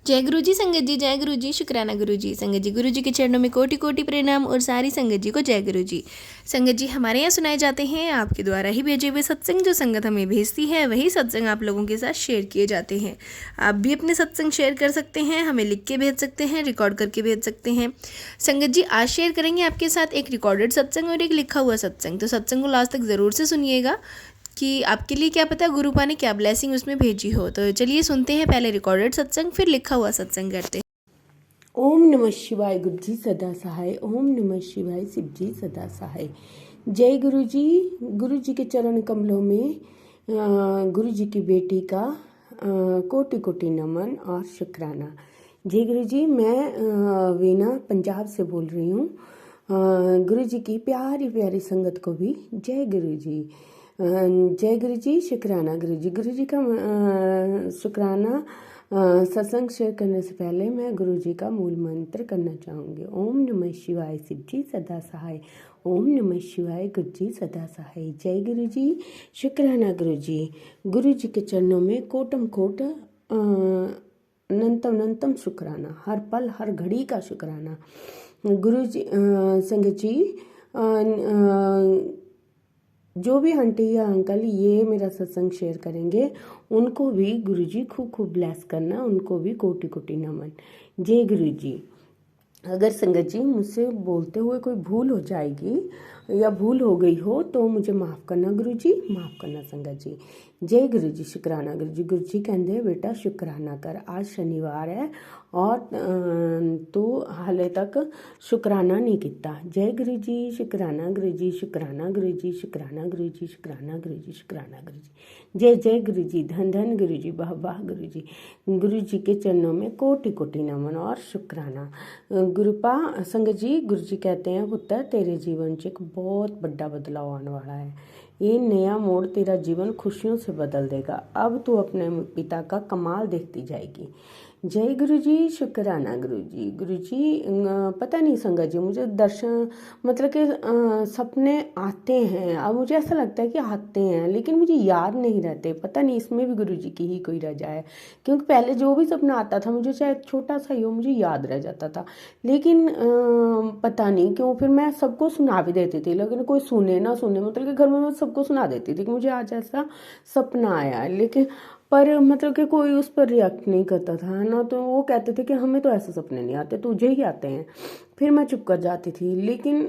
जय गुरु जी संगत जी, जय गुरु जी, शुक्राना गुरु जी। संगत जी, गुरु जी के चरणों में कोटि कोटि प्रणाम और सारी संगत जी को जय गुरु जी। संगत जी, हमारे यहाँ सुनाए जाते हैं आपके द्वारा ही भेजे हुए सत्संग। जो संगत हमें भेजती है वही सत्संग आप लोगों के साथ शेयर किए जाते हैं। आप भी अपने सत्संग शेयर कर सकते हैं, हमें लिख के भेज सकते हैं, रिकॉर्ड करके भेज सकते हैं। संगत जी, आज शेयर करेंगे आपके साथ एक रिकॉर्डेड सत्संग और एक लिखा हुआ सत्संग। तो सत्संग को लास्ट तक ज़रूर से सुनिएगा कि आपके लिए क्या पता गुरुपा ने क्या ब्लेसिंग उसमें भेजी हो। तो चलिए सुनते हैं पहले रिकॉर्डेड सत्संग, फिर लिखा हुआ सत्संग करते हैं। ओम नमः शिवाय गुरु जी सदा सहाय। ओम नमः शिवाय शिव जी सदा सहाय। जय गुरु जी के चरण कमलों में गुरु जी की बेटी का कोटि कोटि नमन और शुक्राना। जय गुरु जी, मैं वीना पंजाब से बोल रही हूँ। गुरु जी की प्यारी प्यारी संगत को भी जय गुरु जी। जय गुरु जी, शुक्राना गुरु जी का शुक्राना। सत्संग शेयर करने से पहले मैं गुरु जी का मूल मंत्र करना चाहूँगी। ओम नमः शिवाय शिव जी सदा सहाय। ओम नमः शिवाय गुरु जी सदा सहाय। जय गुरु जी, शुक्राना गुरु जी के चरणों में कोटम कोट अनंतम अनंतम शुक्राना। हर पल हर घड़ी का शुक्राना गुरु जी। संगत जी, जो भी आंटी या अंकल ये मेरा सत्संग शेयर करेंगे उनको भी गुरुजी खूब खूब ब्लेस करना, उनको भी कोटि कोटि नमन। जय गुरु जी। अगर संगत जी मुझसे बोलते हुए कोई भूल हो जाएगी या भूल हो गई हो तो मुझे माफ़ करना गुरु जी, माफ़ करना संगत जी। जय गुरु जी, शुक्राना गुरु जी कहते बेटा शुक्राना कर। आज शनिवार है और तू हाले तक शुक्राना नहीं किया। जय गुरु जी, शुक्राना गुरु जी, शुक्राना गुरु जी, शुक्राना गुरु जी, शुक्राना गुरु जी, शुक्राना गुरु जी। जय जय गुरु जी, धन धन गुरु जी, वाह वाह गुरु जी के चरणों में कोटि कोटि नमन और शुक्राना। गुरुपा संगत जी, गुरु जी कहते हैं पुत्र तेरे जीवन च एक बहुत बड़ा बदलाव आने वाला है। ये नया मोड़ तेरा जीवन खुशियों से बदल देगा। अब तू अपने पिता का कमाल देखती जाएगी। जय गुरु जी, शुक्राना गुरु जी। पता नहीं संगत जी, मुझे दर्शन मतलब कि सपने आते हैं। अब मुझे ऐसा लगता है कि आते हैं लेकिन मुझे याद नहीं रहते। पता नहीं इसमें भी गुरु जी की ही कोई रजा है, क्योंकि पहले जो भी सपना आता था मुझे चाहे छोटा सा ही हो मुझे याद रह जाता था। लेकिन पता नहीं क्यों फिर मैं सबको सुना भी देती थी, लेकिन कोई सुने ना सुने मतलब कि घर में मैं सबको सुना देती थी कि मुझे आज ऐसा सपना आया है। लेकिन पर मतलब कि कोई उस पर रिएक्ट नहीं करता था ना, तो वो कहते थे कि हमें तो ऐसे सपने नहीं आते, तुझे ही आते हैं। फिर मैं चुप कर जाती थी। लेकिन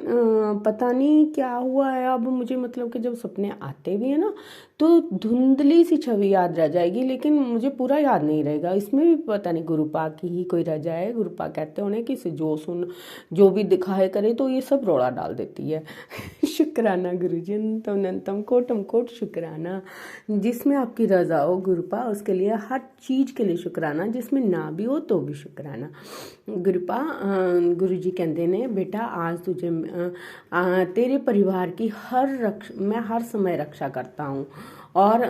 पता नहीं क्या हुआ है अब मुझे, मतलब कि जब सपने आते भी हैं ना तो धुंधली सी छवि याद रह जाएगी, लेकिन मुझे पूरा याद नहीं रहेगा। इसमें भी पता नहीं गुरुपा की ही कोई रजा है। गुरुपा कहते होने कि इसे जो भी दिखाए करे तो ये सब रोड़ा डाल देती है। शुक्राना गुरु जी, अनंतम अनंतम कोटम कोट शुक्राना। जिसमें आपकी रजा हो गुरुपा उसके लिए हर चीज़ के लिए शुक्राना, जिसमें ना भी हो तो भी शुक्राना। गुरुपा गुरु जी कहते ने बेटा आज तुझे तेरे परिवार की मैं हर समय रक्षा करता हूँ और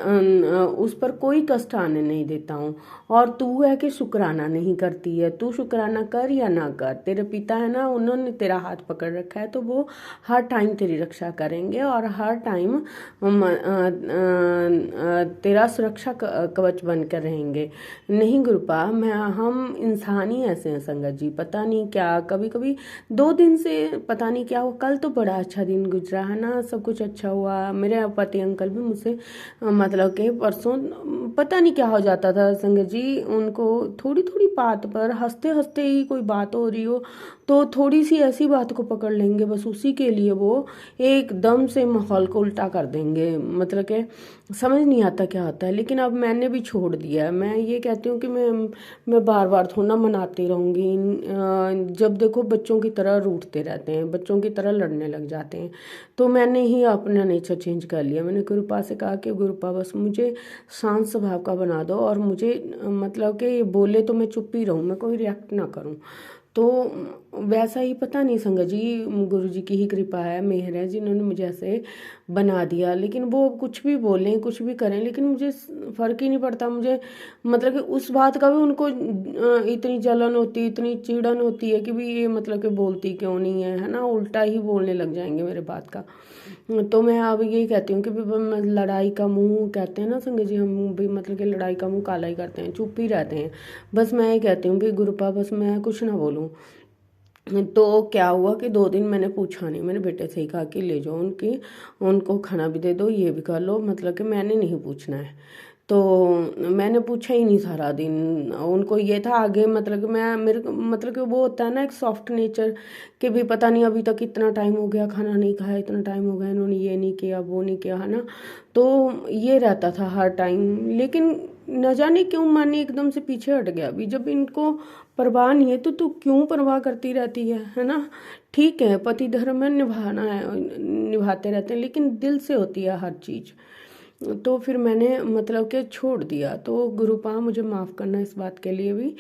उस पर कोई कष्ट आने नहीं देता हूँ। और तू है कि शुक्राना नहीं करती है, तू शुक्राना कर या ना कर, तेरे पिता है ना उन्होंने तेरा हाथ पकड़ रखा है तो वो हर टाइम तेरी रक्षा करेंगे और हर टाइम तेरा सुरक्षा कवच बनकर रहेंगे। नहीं गुरुपा, हम इंसान ही ऐसे हैं संगत जी। पता नहीं क्या कभी कभी 2 दिन से पता नहीं क्या हुआ। कल तो बड़ा अच्छा दिन गुजरा है ना, सब कुछ अच्छा हुआ। मेरे पति अंकल भी मुझसे मतलब कि परसों पता नहीं क्या हो जाता था संगत जी, उनको थोड़ी थोड़ी बात पर हंसते हंसते ही कोई बात हो रही हो तो थोड़ी सी ऐसी बात को पकड़ लेंगे, बस उसी के लिए वो एकदम से माहौल को उल्टा कर देंगे। मतलब कि समझ नहीं आता क्या होता है। लेकिन अब मैंने भी छोड़ दिया है। मैं ये कहती हूँ कि मैं बार बार थोड़ा ना मनाती रहूँगी। जब देखो बच्चों की तरह रूठते रहते हैं, बच्चों की तरह लड़ने लग जाते हैं। तो मैंने ही अपना नेचर चेंज कर लिया। मैंने गुरुपा से कहा कि गुरुपा बस मुझे शांत स्वभाव का बना दो और मुझे मतलब कि बोले तो मैं चुप ही रहूँ, मैं कोई रिएक्ट ना करूँ। तो वैसा ही पता नहीं संगत जी, गुरु जी की ही कृपा है, मेहर है जिन्होंने मुझे ऐसे बना दिया। लेकिन वो कुछ भी बोलें कुछ भी करें लेकिन मुझे फ़र्क ही नहीं पड़ता। मुझे मतलब कि उस बात का भी उनको इतनी जलन होती है, इतनी चिड़न होती है कि भी ये मतलब कि बोलती क्यों नहीं है ना, उल्टा ही बोलने लग जाएंगे मेरे बात का। तो मैं अब यही कहती हूँ कि मैं लड़ाई का मुंह कहते हैं ना संगत जी, हम भी मतलब कि लड़ाई का मुंह काला ही करते हैं, चुप ही रहते हैं। बस मैं ये कहती हूँ कि गुरुपा बस मैं कुछ ना बोलूँ। तो क्या हुआ कि 2 दिन मैंने पूछा नहीं, मैंने बेटे से ही कहा कि ले जाओ उनको खाना भी दे दो, ये भी कर लो, मतलब कि मैंने नहीं पूछना है। तो मैंने पूछा ही नहीं सारा दिन। उनको ये था आगे, मतलब कि मैं मेरे मतलब कि वो होता है ना एक सॉफ्ट नेचर, कि भी पता नहीं अभी तक इतना टाइम हो गया खाना नहीं खाया, इतना टाइम हो गया इन्होंने ये नहीं किया वो नहीं किया, है ना। तो ये रहता था हर टाइम। लेकिन न जाने क्यों मन एकदम से पीछे हट गया। अभी जब इनको परवाह नहीं है तो तू क्यों परवाह करती रहती है ना। ठीक है, पति धर्म में निभाना है, निभाते रहते हैं, लेकिन दिल से होती है हर चीज़। तो फिर मैंने मतलब कि छोड़ दिया। तो गुरुपा मुझे माफ़ करना इस बात के लिए भी।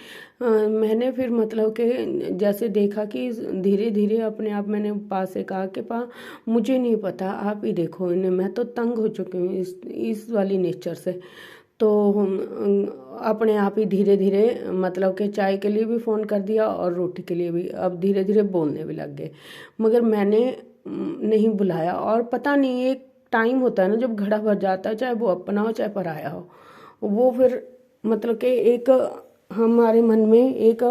मैंने फिर मतलब कि जैसे देखा कि धीरे धीरे अपने आप, मैंने पास से कहा कि पा मुझे नहीं पता, आप ही देखो इन्हें, मैं तो तंग हो चुकी हूँ इस वाली नेचर से। तो अपने आप ही धीरे धीरे मतलब कि चाय के लिए भी फ़ोन कर दिया और रोटी के लिए भी, अब धीरे धीरे बोलने भी लग गए। मगर मैंने नहीं बुलाया। और पता नहीं एक टाइम होता है ना जब घड़ा भर जाता है, चाहे वो अपना हो चाहे पराया हो, वो फिर मतलब कि एक हमारे मन में एक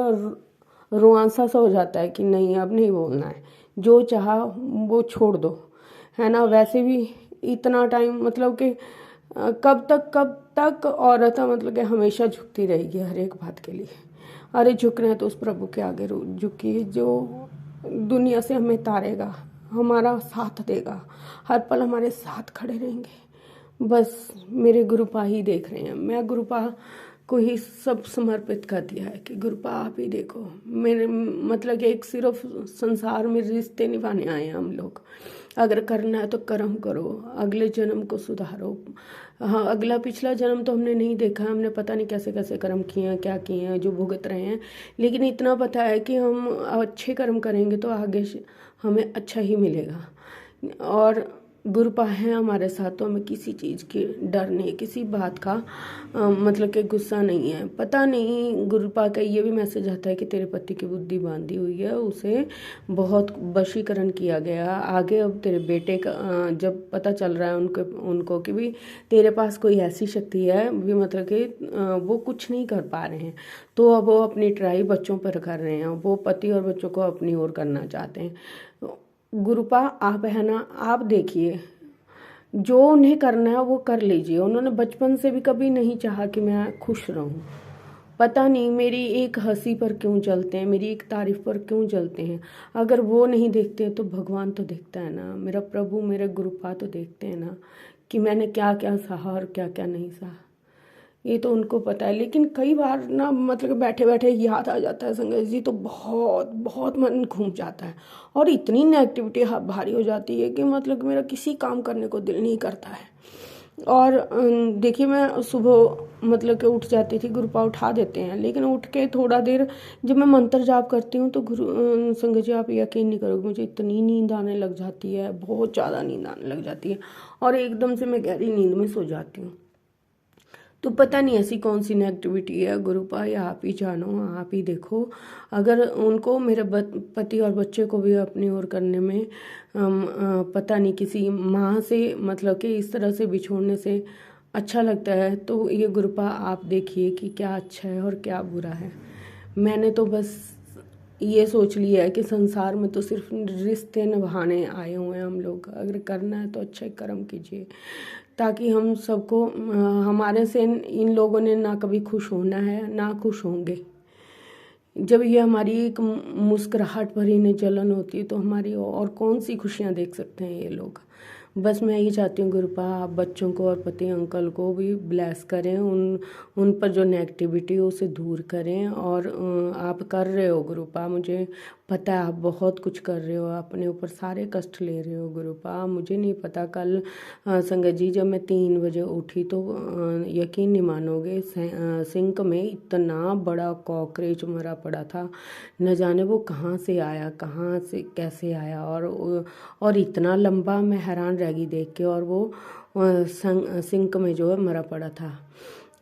रुआंसा सा हो जाता है कि नहीं अब नहीं बोलना है, जो चाहा वो छोड़ दो, है ना। वैसे भी इतना टाइम मतलब कि कब तक औरत मतलब कि हमेशा झुकती रहेगी हर एक बात के लिए। अरे झुकना है तो उस प्रभु के आगे झुकी, जो दुनिया से हमें तारेगा, हमारा साथ देगा, हर पल हमारे साथ खड़े रहेंगे। बस मेरे गुरुपा ही देख रहे हैं। मैं गुरुपा को ही सब समर्पित कर दिया है कि गुरुपा आप ही देखो। मेरे मतलब कि एक सिर्फ संसार में रिश्ते निभाने आए हैं हम लोग। अगर करना है तो कर्म करो, अगले जन्म को सुधारो। हाँ, अगला पिछला जन्म तो हमने नहीं देखा, हमने पता नहीं कैसे कैसे कर्म किए हैं, क्या किए हैं, जो भुगत रहे हैं। लेकिन इतना पता है कि हम अच्छे कर्म करेंगे तो आगे हमें अच्छा ही मिलेगा। और गुरुपा है हमारे साथ, तो हमें किसी चीज़ की डर नहीं, किसी बात का मतलब कि गुस्सा नहीं है। पता नहीं गुरुपा का ये भी मैसेज आता है कि तेरे पति की बुद्धि बांधी हुई है, उसे बहुत वशीकरण किया गया। आगे अब तेरे बेटे का जब पता चल रहा है उनको कि भी तेरे पास कोई ऐसी शक्ति है भी, मतलब कि वो कुछ नहीं कर पा रहे हैं, तो अब वो अपनी ट्राई बच्चों पर कर रहे हैं, वो पति और बच्चों को अपनी ओर करना चाहते हैं। गुरुपा आप है ना, आप देखिए जो उन्हें करना है वो कर लीजिए। उन्होंने बचपन से भी कभी नहीं चाहा कि मैं खुश रहूं। पता नहीं मेरी एक हंसी पर क्यों जलते हैं, मेरी एक तारीफ पर क्यों जलते हैं। अगर वो नहीं देखते हैं तो भगवान तो देखता है ना, मेरा प्रभु मेरे गुरुपा तो देखते हैं ना कि मैंने क्या क्या सहा और क्या क्या नहीं सहा। ये तो उनको पता है। लेकिन कई बार ना मतलब कि बैठे बैठे याद आ जाता है संगत जी, तो बहुत बहुत मन घूम जाता है और इतनी नेगेटिविटी भारी हो जाती है कि मतलब कि मेरा किसी काम करने को दिल नहीं करता है। और देखिए मैं सुबह मतलब कि उठ जाती थी, गुरुपा उठा देते हैं, लेकिन उठ के थोड़ा देर जब मैं मंत्र जाप करती हूँ तो संगत जी आप यकीन नहीं करोगे, मुझे इतनी नींद आने लग जाती है, बहुत ज़्यादा नींद आने लग जाती है और एकदम से मैं गहरी नींद में सो जाती हूँ। तो पता नहीं ऐसी कौन सी नेगेटिविटी है गुरुपा, या आप ही जानो, आप ही देखो। अगर उनको मेरे पति और बच्चे को भी अपनी ओर करने में पता नहीं किसी माँ से मतलब कि इस तरह से बिछोड़ने से अच्छा लगता है, तो ये गुरुपा आप देखिए कि क्या अच्छा है और क्या बुरा है। मैंने तो बस ये सोच लिया है कि संसार में तो सिर्फ रिश्ते निभाने आए हुए हैं हम लोग। अगर करना है तो अच्छे कर्म कीजिए, ताकि हम सबको हमारे से इन लोगों ने ना कभी खुश होना है ना खुश होंगे। जब ये हमारी एक मुस्कुराहट भरी इन्हें जलन होती है तो हमारी और कौन सी खुशियाँ देख सकते हैं ये लोग। बस मैं यही चाहती हूँ गुरुपा आप बच्चों को और पति अंकल को भी ब्लेस करें, उन पर जो नेगेटिविटी है उसे दूर करें। और आप कर रहे हो गुरुपा, मुझे पता है आप बहुत कुछ कर रहे हो, अपने ऊपर सारे कष्ट ले रहे हो गुरुपा। मुझे नहीं पता कल संगत जी जब मैं 3 बजे उठी तो यकीन नहीं मानोगे सिंक में इतना बड़ा कॉकरोच मरा पड़ा था। न जाने वो कहाँ से आया, कहाँ से कैसे आया, और इतना लंबा, मैं हैरान रह गई देख के। और वो सिंक में जो है मरा पड़ा था।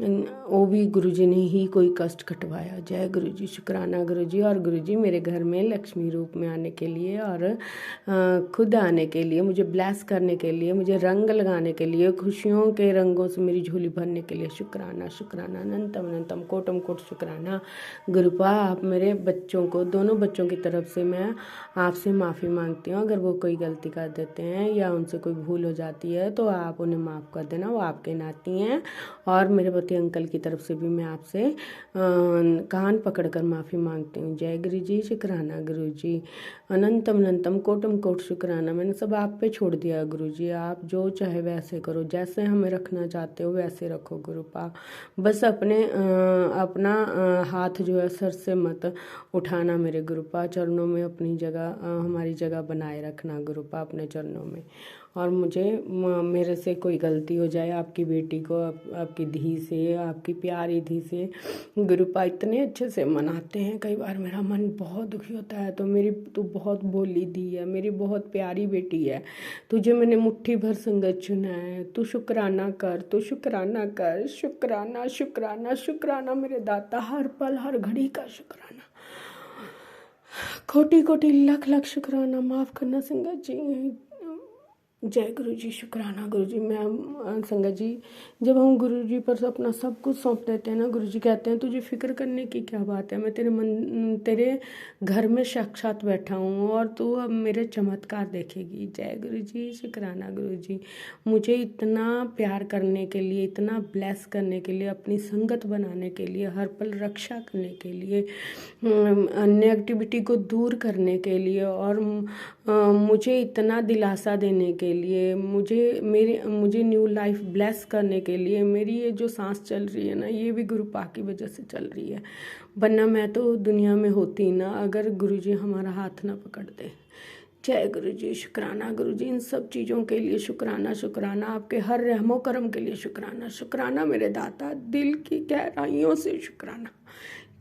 वो भी गुरुजी ने ही कोई कष्ट कटवाया। जय गुरुजी, शुक्राना गुरुजी। और गुरुजी मेरे घर में लक्ष्मी रूप में आने के लिए और खुद आने के लिए, मुझे ब्लेस करने के लिए, मुझे रंग लगाने के लिए, खुशियों के रंगों से मेरी झोली भरने के लिए शुक्राना शुक्राना, अनंतम अनंतम कोटम कोट शुक्राना। गुरुपा आप मेरे बच्चों को, दोनों बच्चों की तरफ से मैं आपसे माफ़ी मांगती हूँ। अगर वो कोई गलती कर देते हैं या उनसे कोई भूल हो जाती है तो आप उन्हें माफ़ कर देना, वो आपके नाती हैं। और मेरे पति अंकल की तरफ से भी मैं आपसे कान पकड़कर माफ़ी मांगती हूँ। जय गुरुजी, शुक्राना गुरुजी, अनंतम अनंतम कोटम कोट शुक्राना। मैंने सब आप पे छोड़ दिया गुरुजी, आप जो चाहे वैसे करो, जैसे हमें रखना चाहते हो वैसे रखो गुरुपा। बस अपना हाथ जो है सर से मत उठाना मेरे गुरुपा, चरणों में अपनी जगह, हमारी जगह बनाए रखना गुरुपा अपने चरणों में। और मेरे से कोई गलती हो जाए आपकी बेटी को, आपकी धी से, आपकी प्यारी धी से, गुरुपा इतने अच्छे से मनाते हैं, कई बार मेरा मन बहुत दुखी होता है। तो मेरी तू बहुत भोली दी है, मेरी बहुत प्यारी बेटी है, तुझे मैंने मुट्ठी भर संगत चुना है, तू शुक्राना कर, तू शुक्राना कर, शुक्राना शुक्राना शुक्राना मेरे दाता, हर पल हर घड़ी का शुक्राना, कोटि कोटि लख लख शुक्राना। माफ़ करना संगत जी। जय गुरुजी, शुक्राना गुरुजी। मैं संगत जी, जब हम गुरुजी पर अपना सब कुछ सौंप देते हैं ना, गुरुजी कहते हैं तुझे फिक्र करने की क्या बात है, मैं तेरे घर में साक्षात बैठा हूँ और तू अब मेरे चमत्कार देखेगी। जय गुरुजी, शुक्राना गुरुजी। मुझे इतना प्यार करने के लिए, इतना ब्लेस करने के लिए, अपनी संगत बनाने के लिए, हर पल रक्षा करने के लिए, नेगेटिविटी को दूर करने के लिए और मुझे इतना दिलासा देने के लिए, मुझे न्यू लाइफ ब्लेस करने के लिए, मेरी ये जो सांस चल रही है ना, ये भी गुरुपा की वजह से चल रही है, वरना मैं तो दुनिया में होती ना अगर गुरुजी हमारा हाथ ना पकड़ दे। जय गुरुजी, शुक्राना गुरुजी। इन सब चीज़ों के लिए शुक्राना शुक्राना, आपके हर रहमो करम के लिए शुक्राना शुक्राना मेरे दाता, दिल की गहराइयों से शुक्राना।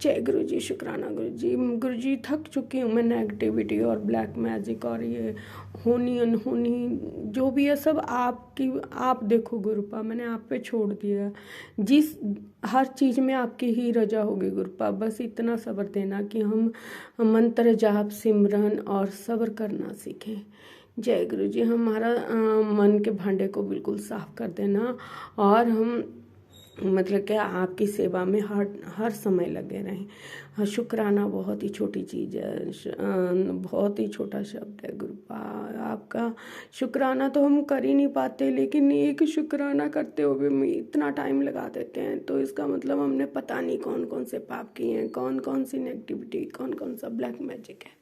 जय गुरुजी, शुक्राना गुरुजी। गुरुजी थक चुकी हूँ मैं नेगेटिविटी और ब्लैक मैजिक और ये होनी अनहोनी जो भी है सब आप देखो गुरुपा, मैंने आप पे छोड़ दिया। जिस हर चीज़ में आपकी ही रजा होगी गुरुपा, बस इतना सब्र देना कि हम मंत्र जाप सिमरन और सब्र करना सीखें। जय गुरुजी, हमारा मन के भांडे को बिल्कुल साफ कर देना और हम मतलब क्या आपकी सेवा में हर समय लगे रहें। शुक्राना बहुत ही छोटी चीज़ है, बहुत ही छोटा शब्द है गुरुपा। आपका शुक्राना तो हम कर ही नहीं पाते, लेकिन एक शुक्राना करते हुए इतना टाइम लगा देते हैं, तो इसका मतलब हमने पता नहीं कौन कौन से पाप किए हैं, कौन कौन सी नेगेटिविटी, कौन कौन सा ब्लैक मैजिक है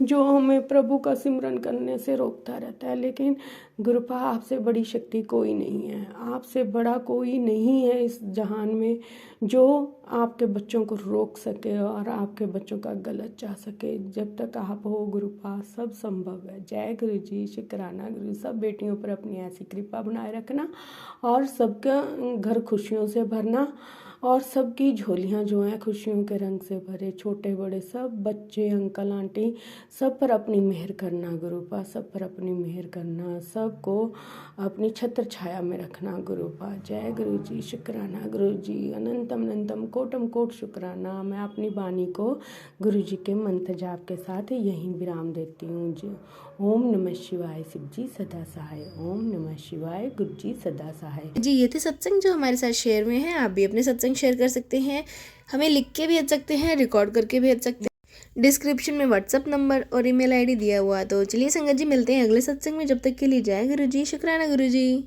जो हमें प्रभु का सिमरन करने से रोकता रहता है। लेकिन गुरुपा आपसे बड़ी शक्ति कोई नहीं है, आपसे बड़ा कोई नहीं है इस जहान में जो आपके बच्चों को रोक सके और आपके बच्चों का गलत चाह सके। जब तक आप हो गुरुपा सब संभव है। जय गुरुजी, शुक्राना गुरु। सब बेटियों पर अपनी ऐसी कृपा बनाए रखना और सबका घर खुशियों से भरना और सबकी झोलियाँ जो हैं खुशियों के रंग से भरे, छोटे बड़े सब बच्चे अंकल आंटी सब पर अपनी मेहर करना गुरुपा, सब पर अपनी मेहर करना, सबको अपनी छत्र छाया में रखना गुरुपा। जय गुरुजी, शुक्राना गुरुजी, अनंतम अनंतम कोटम कोट शुक्राना। मैं अपनी वाणी को गुरुजी के मंत्र जाप के साथ यहीं विराम देती हूँ। ओम नमः शिवाय, शिव जी सदा सहाय। ओम नमः शिवाय, गुरु जी सदा सहाय। जी ये थे सत्संग जो हमारे साथ शेयर हुए हैं। आप भी अपने सत्संग शेयर कर सकते हैं, हमें लिख के भेज सकते हैं, रिकॉर्ड करके भेज सकते हैं। डिस्क्रिप्शन में व्हाट्सअप नंबर और ईमेल आईडी दिया हुआ। तो चलिए संगत जी मिलते हैं अगले सत्संग में, जब तक के लिए जय गुरुजी, शुक्राना गुरुजी।